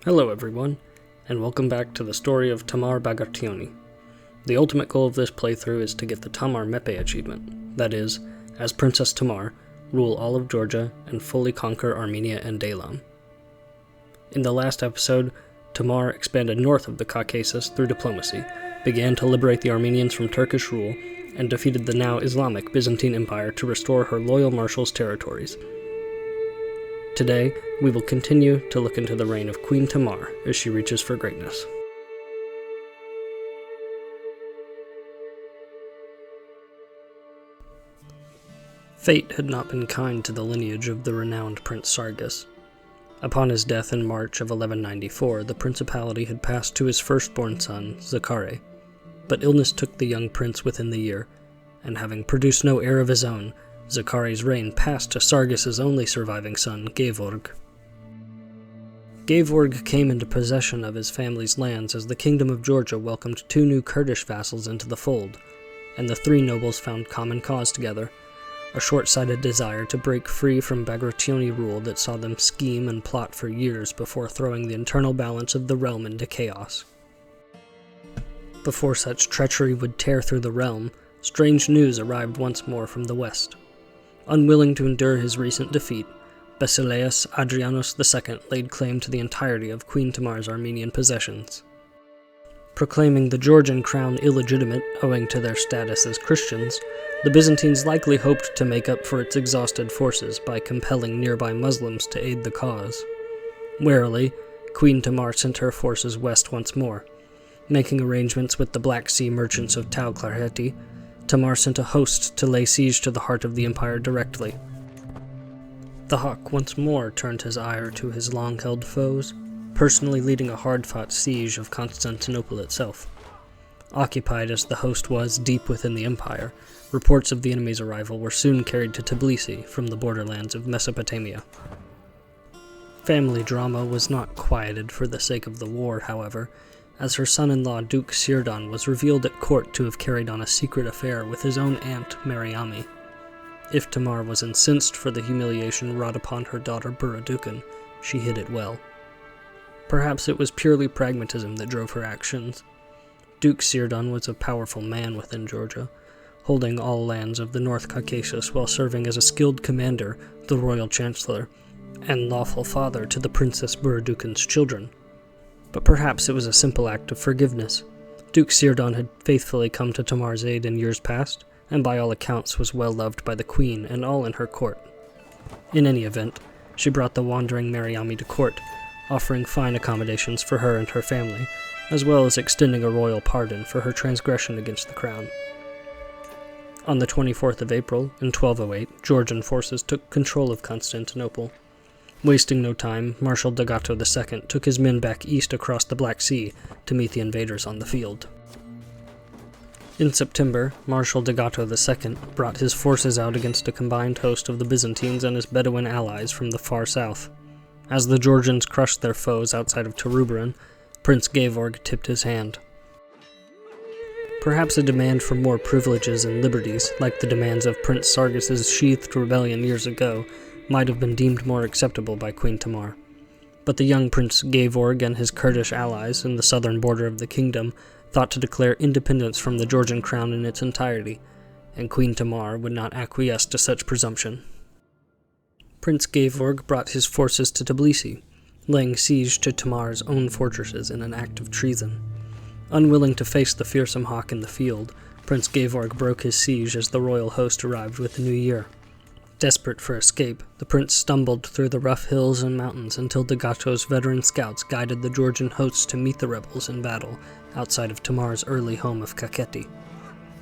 Hello everyone, and welcome back to the story of Tamar Bagrationi. The ultimate goal of this playthrough is to get the Tamar Mepe achievement, that is, as Princess Tamar, rule all of Georgia and fully conquer Armenia and Dalam. In the last episode, Tamar expanded north of the Caucasus through diplomacy, began to liberate the Armenians from Turkish rule, and defeated the now Islamic Byzantine Empire to restore her loyal marshals' territories. Today, we will continue to look into the reign of Queen Tamar as she reaches for greatness. Fate had not been kind to the lineage of the renowned Prince Sargas. Upon his death in March of 1194, the principality had passed to his firstborn son, Zakarian, but illness took the young prince within the year, and having produced no heir of his own, Zakari's reign passed to Sargas's only surviving son, Gevorg. Gevorg came into possession of his family's lands as the Kingdom of Georgia welcomed two new Kurdish vassals into the fold, and the three nobles found common cause together, a short-sighted desire to break free from Bagrationi rule that saw them scheme and plot for years before throwing the internal balance of the realm into chaos. Before such treachery would tear through the realm, strange news arrived once more from the west. Unwilling to endure his recent defeat, Basileus Adrianos II laid claim to the entirety of Queen Tamar's Armenian possessions. Proclaiming the Georgian crown illegitimate owing to their status as Christians, the Byzantines likely hoped to make up for its exhausted forces by compelling nearby Muslims to aid the cause. Warily, Queen Tamar sent her forces west once more. Making arrangements with the Black Sea merchants of Tau Clareti, Tamar sent a host to lay siege to the heart of the empire directly. The hawk once more turned his ire to his long-held foes, personally leading a hard-fought siege of Constantinople itself. Occupied as the host was deep within the empire, reports of the enemy's arrival were soon carried to Tbilisi from the borderlands of Mesopotamia. Family drama was not quieted for the sake of the war, however, as her son-in-law Duke Sirdon was revealed at court to have carried on a secret affair with his own aunt Mariami. If Tamar was incensed for the humiliation wrought upon her daughter Buradukan, she hid it well. Perhaps it was purely pragmatism that drove her actions. Duke Sirdon was a powerful man within Georgia, holding all lands of the North Caucasus while serving as a skilled commander, the royal chancellor, and lawful father to the Princess Buradukan's children. But perhaps it was a simple act of forgiveness. Duke Sirdon had faithfully come to Tamar's aid in years past, and by all accounts was well loved by the queen and all in her court. In any event, she brought the wandering Mariami to court, offering fine accommodations for her and her family, as well as extending a royal pardon for her transgression against the crown. On the 24th of April, in 1208, Georgian forces took control of Constantinople. Wasting no time, Marshal Dagato II took his men back east across the Black Sea to meet the invaders on the field. In September, Marshal Dagato II brought his forces out against a combined host of the Byzantines and his Bedouin allies from the far south. As the Georgians crushed their foes outside of Terubaran, Prince Gevorg tipped his hand. Perhaps a demand for more privileges and liberties, like the demands of Prince Sargas's sheathed rebellion years ago, might have been deemed more acceptable by Queen Tamar. But the young Prince Gevorg and his Kurdish allies in the southern border of the kingdom thought to declare independence from the Georgian crown in its entirety, and Queen Tamar would not acquiesce to such presumption. Prince Gevorg brought his forces to Tbilisi, laying siege to Tamar's own fortresses in an act of treason. Unwilling to face the fearsome hawk in the field, Prince Gevorg broke his siege as the royal host arrived with the new year. Desperate for escape, the prince stumbled through the rough hills and mountains until Dagato's veteran scouts guided the Georgian hosts to meet the rebels in battle outside of Tamar's early home of Kakheti.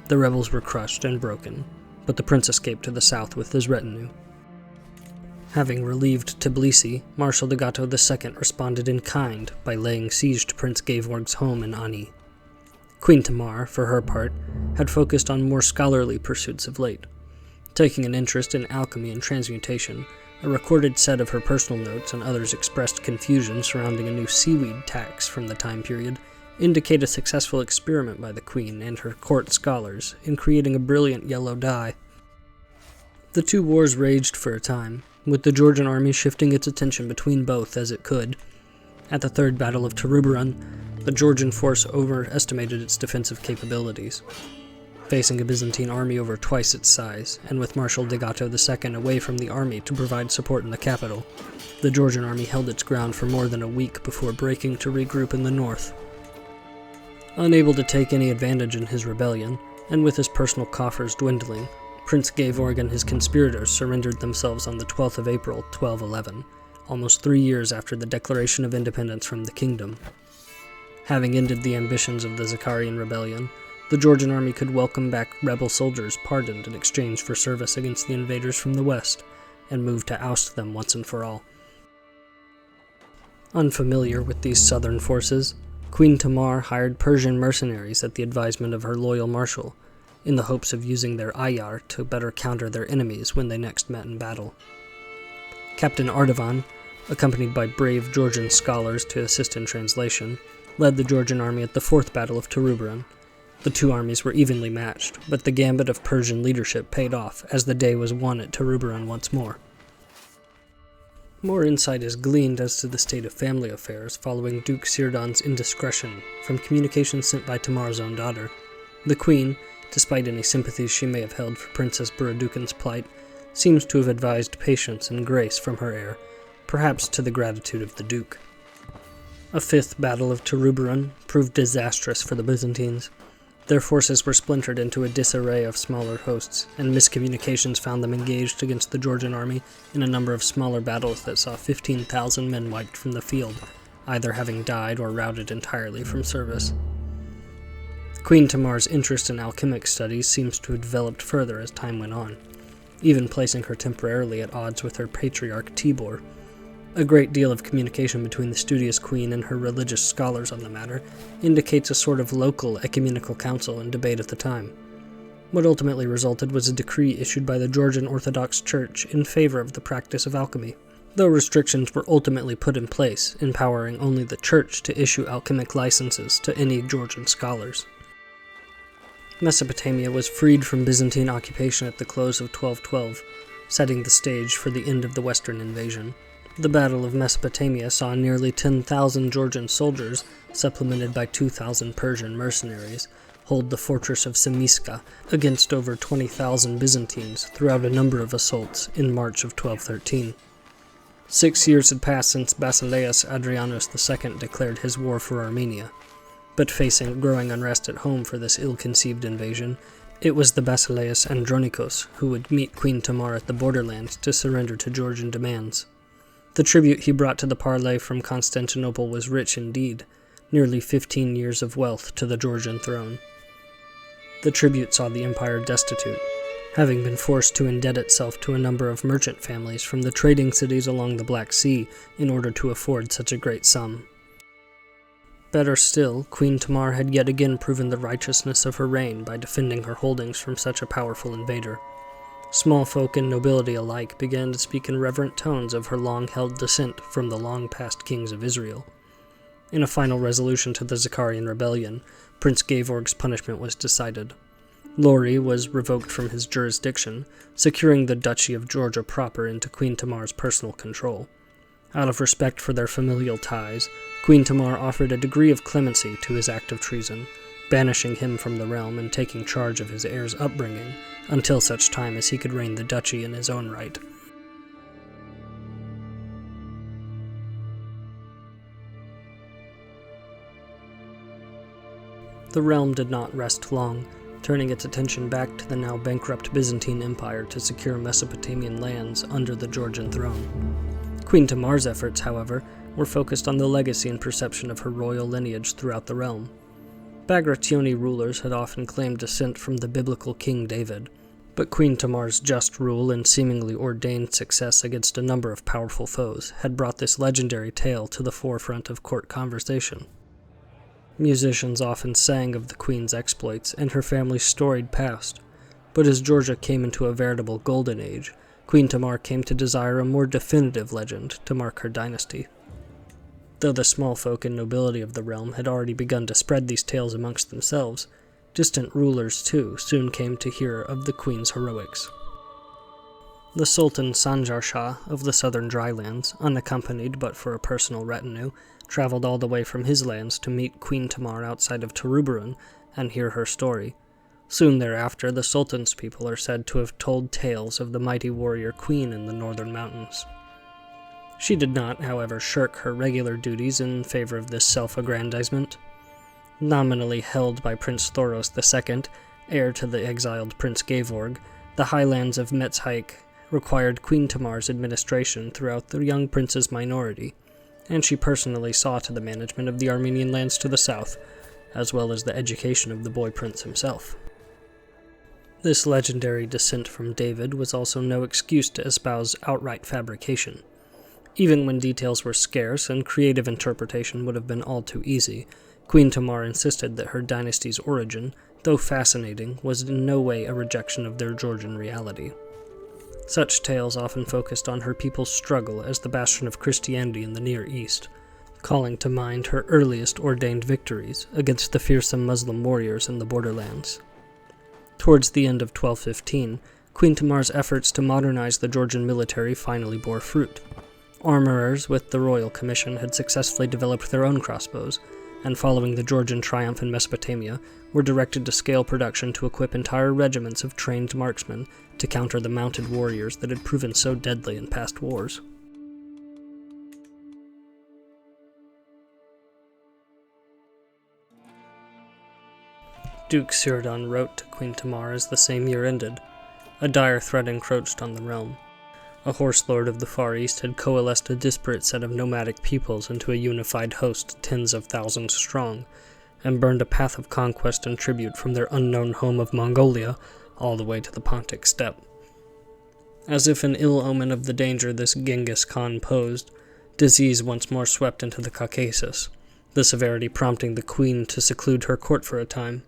The rebels were crushed and broken, but the prince escaped to the south with his retinue. Having relieved Tbilisi, Marshal Dagato II responded in kind by laying siege to Prince Gevorg's home in Ani. Queen Tamar, for her part, had focused on more scholarly pursuits of late. Taking an interest in alchemy and transmutation, a recorded set of her personal notes and others expressed confusion surrounding a new seaweed tax from the time period indicate a successful experiment by the queen and her court scholars in creating a brilliant yellow dye. The two wars raged for a time, with the Georgian army shifting its attention between both as it could, At the Third Battle of Terubaran, the Georgian force overestimated its defensive capabilities. Facing a Byzantine army over twice its size, and with Marshal Degato II away from the army to provide support in the capital, the Georgian army held its ground for more than a week before breaking to regroup in the north. Unable to take any advantage in his rebellion, and with his personal coffers dwindling, Prince Georg and his conspirators surrendered themselves on the 12th of April, 1211, almost 3 years after the declaration of independence from the kingdom. Having ended the ambitions of the Zakarian Rebellion, the Georgian army could welcome back rebel soldiers pardoned in exchange for service against the invaders from the west, and move to oust them once and for all. Unfamiliar with these southern forces, Queen Tamar hired Persian mercenaries at the advisement of her loyal marshal, in the hopes of using their ayar to better counter their enemies when they next met in battle. Captain Ardavan, accompanied by brave Georgian scholars to assist in translation, led the Georgian army at the Fourth Battle of Terubaran. The two armies were evenly matched, but the gambit of Persian leadership paid off as the day was won at Terubaran once more. More insight is gleaned as to the state of family affairs following Duke Sirdan's indiscretion from communications sent by Tamar's own daughter. The queen, despite any sympathies she may have held for Princess Buradukin's plight, seems to have advised patience and grace from her heir, perhaps to the gratitude of the duke. A fifth battle of Terubaran proved disastrous for the Byzantines. Their forces were splintered into a disarray of smaller hosts, and miscommunications found them engaged against the Georgian army in a number of smaller battles that saw 15,000 men wiped from the field, either having died or routed entirely from service. Queen Tamar's interest in alchemic studies seems to have developed further as time went on, even placing her temporarily at odds with her patriarch Tibor. A great deal of communication between the studious queen and her religious scholars on the matter indicates a sort of local ecumenical council and debate at the time. What ultimately resulted was a decree issued by the Georgian Orthodox Church in favor of the practice of alchemy, though restrictions were ultimately put in place, empowering only the Church to issue alchemic licenses to any Georgian scholars. Mesopotamia was freed from Byzantine occupation at the close of 1212, setting the stage for the end of the Western invasion. The Battle of Mesopotamia saw nearly 10,000 Georgian soldiers, supplemented by 2,000 Persian mercenaries, hold the fortress of Semiska against over 20,000 Byzantines throughout a number of assaults in March of 1213. 6 years had passed since Basileus Adrianus II declared his war for Armenia, but facing growing unrest at home for this ill-conceived invasion, it was the Basileus Andronikos who would meet Queen Tamar at the borderlands to surrender to Georgian demands. The tribute he brought to the parley from Constantinople was rich indeed, nearly 15 years of wealth to the Georgian throne. The tribute saw the empire destitute, having been forced to indebт itself to a number of merchant families from the trading cities along the Black Sea in order to afford such a great sum. Better still, Queen Tamar had yet again proven the righteousness of her reign by defending her holdings from such a powerful invader. Small folk and nobility alike began to speak in reverent tones of her long-held descent from the long-past kings of Israel. In a final resolution to the Zakarian Rebellion, Prince Georg's punishment was decided. Lori was revoked from his jurisdiction, securing the Duchy of Georgia proper into Queen Tamar's personal control. Out of respect for their familial ties, Queen Tamar offered a degree of clemency to his act of treason, banishing him from the realm and taking charge of his heir's upbringing, until such time as he could reign the duchy in his own right. The realm did not rest long, turning its attention back to the now bankrupt Byzantine Empire to secure Mesopotamian lands under the Georgian throne. Queen Tamar's efforts, however, were focused on the legacy and perception of her royal lineage throughout the realm. Bagrationi rulers had often claimed descent from the biblical King David, but Queen Tamar's just rule and seemingly ordained success against a number of powerful foes had brought this legendary tale to the forefront of court conversation. Musicians often sang of the queen's exploits and her family's storied past, but as Georgia came into a veritable golden age, Queen Tamar came to desire a more definitive legend to mark her dynasty. Though the small folk and nobility of the realm had already begun to spread these tales amongst themselves, distant rulers, too, soon came to hear of the queen's heroics. The Sultan Sanjar Shah of the southern drylands, unaccompanied but for a personal retinue, traveled all the way from his lands to meet Queen Tamar outside of Turubarun and hear her story. Soon thereafter, the Sultan's people are said to have told tales of the mighty warrior queen in the northern mountains. She did not, however, shirk her regular duties in favor of this self-aggrandizement. Nominally held by Prince Thoros II, heir to the exiled Prince Gevorg, the highlands of Metzhaik required Queen Tamar's administration throughout the young prince's minority, and she personally saw to the management of the Armenian lands to the south, as well as the education of the boy prince himself. This legendary descent from David was also no excuse to espouse outright fabrication. Even when details were scarce and creative interpretation would have been all too easy, Queen Tamar insisted that her dynasty's origin, though fascinating, was in no way a rejection of their Georgian reality. Such tales often focused on her people's struggle as the bastion of Christianity in the Near East, calling to mind her earliest ordained victories against the fearsome Muslim warriors in the borderlands. Towards the end of 1215, Queen Tamar's efforts to modernize the Georgian military finally bore fruit. Armorers with the Royal Commission had successfully developed their own crossbows, and following the Georgian triumph in Mesopotamia, were directed to scale production to equip entire regiments of trained marksmen to counter the mounted warriors that had proven so deadly in past wars. Duke Sirdan wrote to Queen Tamar as the same year ended. A dire threat encroached on the realm. A horse lord of the Far East had coalesced a disparate set of nomadic peoples into a unified host tens of thousands strong, and burned a path of conquest and tribute from their unknown home of Mongolia all the way to the Pontic steppe. As if an ill omen of the danger this Genghis Khan posed, disease once more swept into the Caucasus, the severity prompting the queen to seclude her court for a time.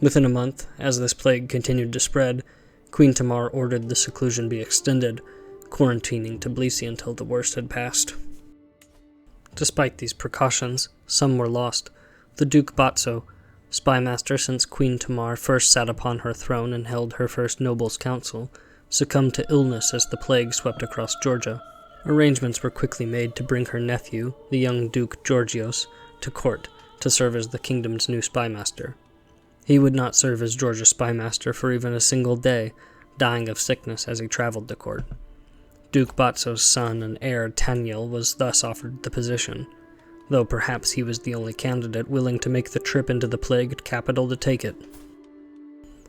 Within a month, as this plague continued to spread, Queen Tamar ordered the seclusion be extended, quarantining Tbilisi until the worst had passed. Despite these precautions, some were lost. The Duke Batso, spymaster since Queen Tamar first sat upon her throne and held her first nobles' council, succumbed to illness as the plague swept across Georgia. Arrangements were quickly made to bring her nephew, the young Duke Georgios, to court to serve as the kingdom's new spymaster. He would not serve as Georgia's spymaster for even a single day, dying of sickness as he traveled to court. Duke Batso's son and heir Taniel was thus offered the position, though perhaps he was the only candidate willing to make the trip into the plagued capital to take it.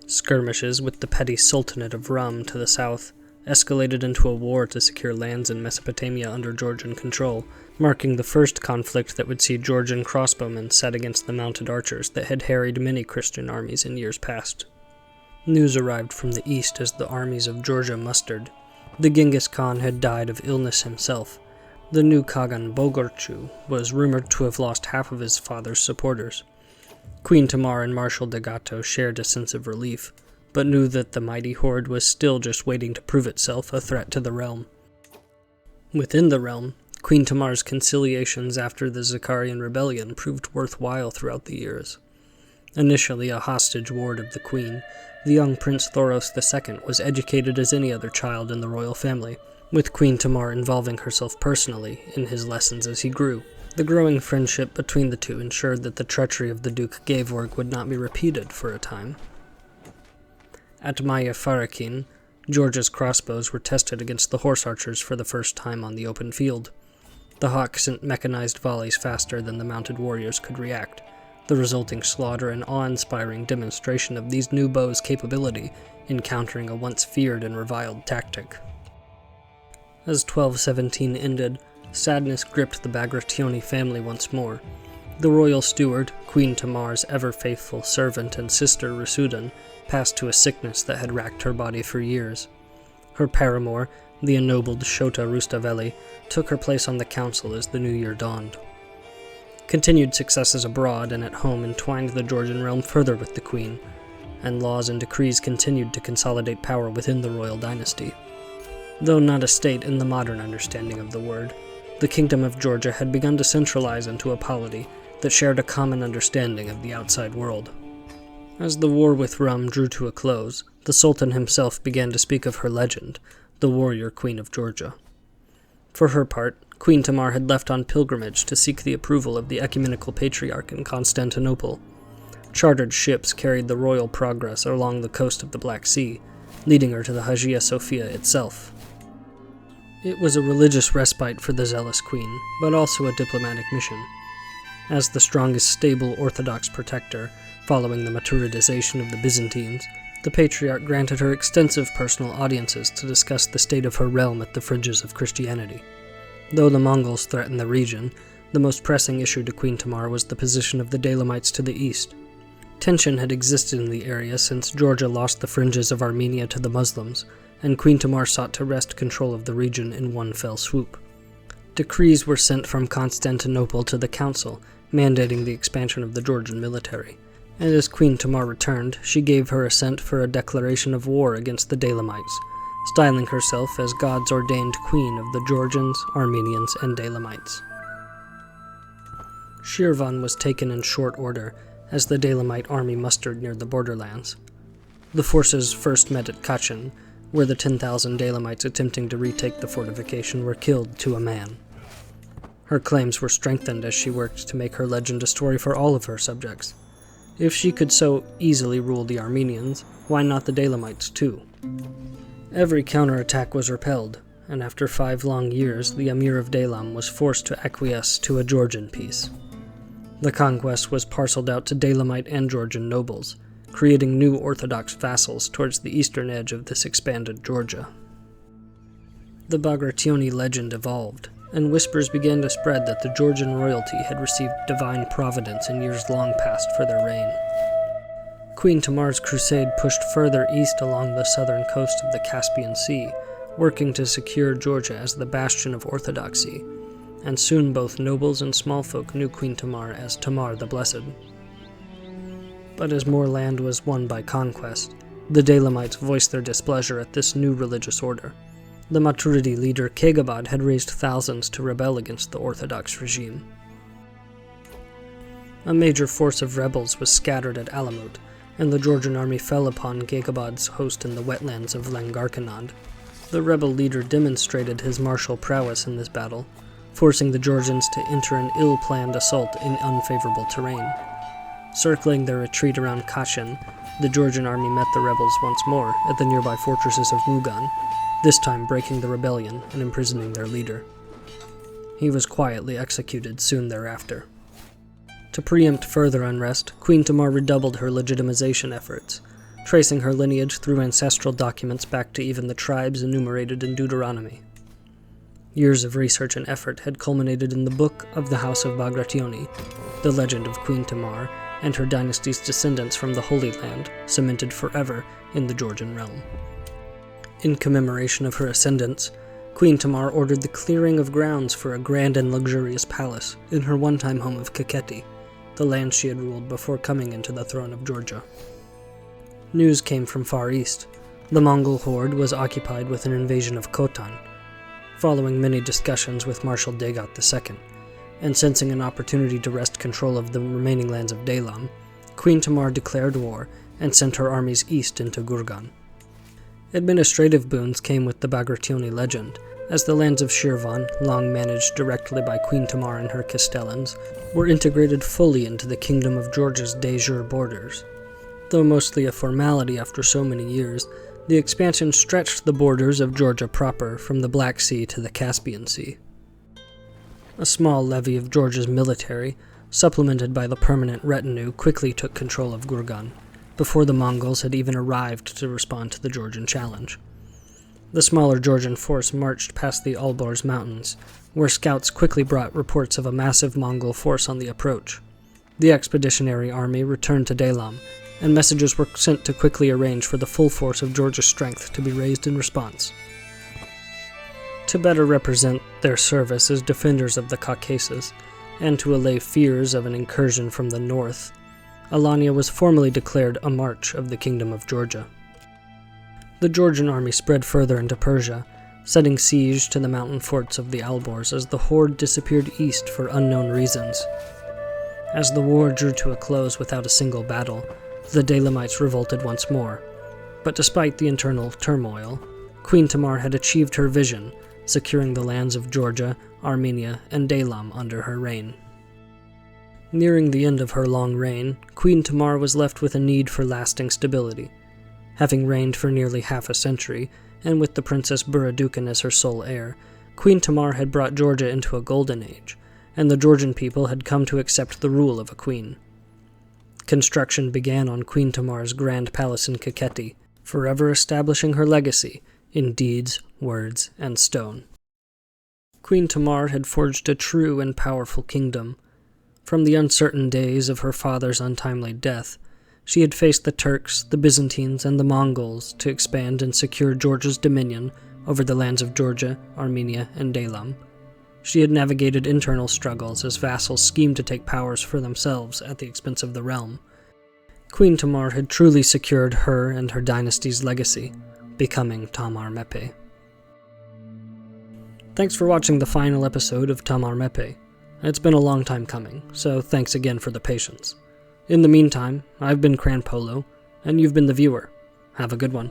Skirmishes with the petty Sultanate of Rum to the south escalated into a war to secure lands in Mesopotamia under Georgian control, marking the first conflict that would see Georgian crossbowmen set against the mounted archers that had harried many Christian armies in years past. News arrived from the east as the armies of Georgia mustered. The Genghis Khan had died of illness himself. The new Khagan Bogorchu was rumored to have lost half of his father's supporters. Queen Tamar and Marshal Dagato shared a sense of relief, but knew that the mighty Horde was still just waiting to prove itself a threat to the realm. Within the realm, Queen Tamar's conciliations after the Zakarian Rebellion proved worthwhile throughout the years. Initially a hostage ward of the queen, the young Prince Thoros II was educated as any other child in the royal family, with Queen Tamar involving herself personally in his lessons as he grew. The growing friendship between the two ensured that the treachery of the Duke Gevorg would not be repeated for a time. At Maya Farakin, Georgia's crossbows were tested against the horse archers for the first time on the open field. The hawk sent mechanized volleys faster than the mounted warriors could react, the resulting slaughter an awe-inspiring demonstration of these new bows' capability in countering a once feared and reviled tactic. As 1217 ended, sadness gripped the Bagrationi family once more. The royal steward, Queen Tamar's ever-faithful servant and sister Rusudan, passed to a sickness that had racked her body for years. Her paramour, the ennobled Shota Rustaveli, took her place on the council as the new year dawned. Continued successes abroad and at home entwined the Georgian realm further with the queen, and laws and decrees continued to consolidate power within the royal dynasty. Though not a state in the modern understanding of the word, the Kingdom of Georgia had begun to centralize into a polity that shared a common understanding of the outside world. As the war with Rum drew to a close, the Sultan himself began to speak of her legend, the warrior queen of Georgia. For her part, Queen Tamar had left on pilgrimage to seek the approval of the ecumenical patriarch in Constantinople. Chartered ships carried the royal progress along the coast of the Black Sea, leading her to the Hagia Sophia itself. It was a religious respite for the zealous queen, but also a diplomatic mission. As the strongest stable Orthodox protector, following the maturidization of the Byzantines, the patriarch granted her extensive personal audiences to discuss the state of her realm at the fringes of Christianity. Though the Mongols threatened the region, the most pressing issue to Queen Tamar was the position of the Daylamites to the east. Tension had existed in the area since Georgia lost the fringes of Armenia to the Muslims, and Queen Tamar sought to wrest control of the region in one fell swoop. Decrees were sent from Constantinople to the council, mandating the expansion of the Georgian military, and as Queen Tamar returned, she gave her assent for a declaration of war against the Daylamites, styling herself as God's ordained queen of the Georgians, Armenians, and Daylamites. Shirvan was taken in short order, as the Daylamite army mustered near the borderlands. The forces first met at Kachin, where the 10,000 Daylamites attempting to retake the fortification were killed to a man. Her claims were strengthened as she worked to make her legend a story for all of her subjects. If she could so easily rule the Armenians, why not the Daylamites too? Every counterattack was repelled, and after 5 long years, the Emir of Daylam was forced to acquiesce to a Georgian peace. The conquest was parceled out to Daylamite and Georgian nobles, creating new Orthodox vassals towards the eastern edge of this expanded Georgia. The Bagrationi legend evolved, and whispers began to spread that the Georgian royalty had received divine providence in years long past for their reign. Queen Tamar's crusade pushed further east along the southern coast of the Caspian Sea, working to secure Georgia as the bastion of orthodoxy, and soon both nobles and small folk knew Queen Tamar as Tamar the Blessed. But as more land was won by conquest, the Daylamites voiced their displeasure at this new religious order. The Maturidi leader Kegabad had raised thousands to rebel against the Orthodox regime. A major force of rebels was scattered at Alamut, and the Georgian army fell upon Kegabad's host in the wetlands of Langarkanad. The rebel leader demonstrated his martial prowess in this battle, forcing the Georgians to enter an ill-planned assault in unfavorable terrain. Circling their retreat around Kachin, the Georgian army met the rebels once more at the nearby fortresses of Mugan, this time breaking the rebellion and imprisoning their leader. He was quietly executed soon thereafter. To preempt further unrest, Queen Tamar redoubled her legitimization efforts, tracing her lineage through ancestral documents back to even the tribes enumerated in Deuteronomy. Years of research and effort had culminated in the Book of the House of Bagrationi, the legend of Queen Tamar and her dynasty's descendants from the Holy Land, cemented forever in the Georgian realm. In commemoration of her ascendance, Queen Tamar ordered the clearing of grounds for a grand and luxurious palace in her one-time home of Kakheti, the land she had ruled before coming into the throne of Georgia. News came from Far East. The Mongol horde was occupied with an invasion of Khotan. Following many discussions with Marshal Degat II, and sensing an opportunity to wrest control of the remaining lands of Daylam, Queen Tamar declared war and sent her armies east into Gurgan. Administrative boons came with the Bagrationi legend, as the lands of Shirvan, long managed directly by Queen Tamar and her castellans, were integrated fully into the Kingdom of Georgia's de jure borders. Though mostly a formality after so many years, the expansion stretched the borders of Georgia proper from the Black Sea to the Caspian Sea. A small levy of Georgia's military, supplemented by the permanent retinue, quickly took control of Gurgan, before the Mongols had even arrived to respond to the Georgian challenge. The smaller Georgian force marched past the Alborz Mountains, where scouts quickly brought reports of a massive Mongol force on the approach. The expeditionary army returned to Daylam, and messages were sent to quickly arrange for the full force of Georgia's strength to be raised in response. To better represent their service as defenders of the Caucasus, and to allay fears of an incursion from the north, Alania was formally declared a march of the Kingdom of Georgia. The Georgian army spread further into Persia, setting siege to the mountain forts of the Alborz as the horde disappeared east for unknown reasons. As the war drew to a close without a single battle, the Daylamites revolted once more, but despite the internal turmoil, Queen Tamar had achieved her vision, securing the lands of Georgia, Armenia, and Dalam under her reign. Nearing the end of her long reign, Queen Tamar was left with a need for lasting stability. Having reigned for nearly half a century, and with the Princess Buradukan as her sole heir, Queen Tamar had brought Georgia into a golden age, and the Georgian people had come to accept the rule of a queen. Construction began on Queen Tamar's grand palace in Kakheti, forever establishing her legacy in deeds, words, and stone. Queen Tamar had forged a true and powerful kingdom. From the uncertain days of her father's untimely death, she had faced the Turks, the Byzantines, and the Mongols to expand and secure Georgia's dominion over the lands of Georgia, Armenia, and Dalam. She had navigated internal struggles as vassals schemed to take powers for themselves at the expense of the realm. Queen Tamar had truly secured her and her dynasty's legacy, becoming Tamar Mepe. Thanks for watching the final episode of Tamar Mepe. It's been a long time coming, so thanks again for the patience. In the meantime, I've been Cran Polo, and you've been the viewer. Have a good one.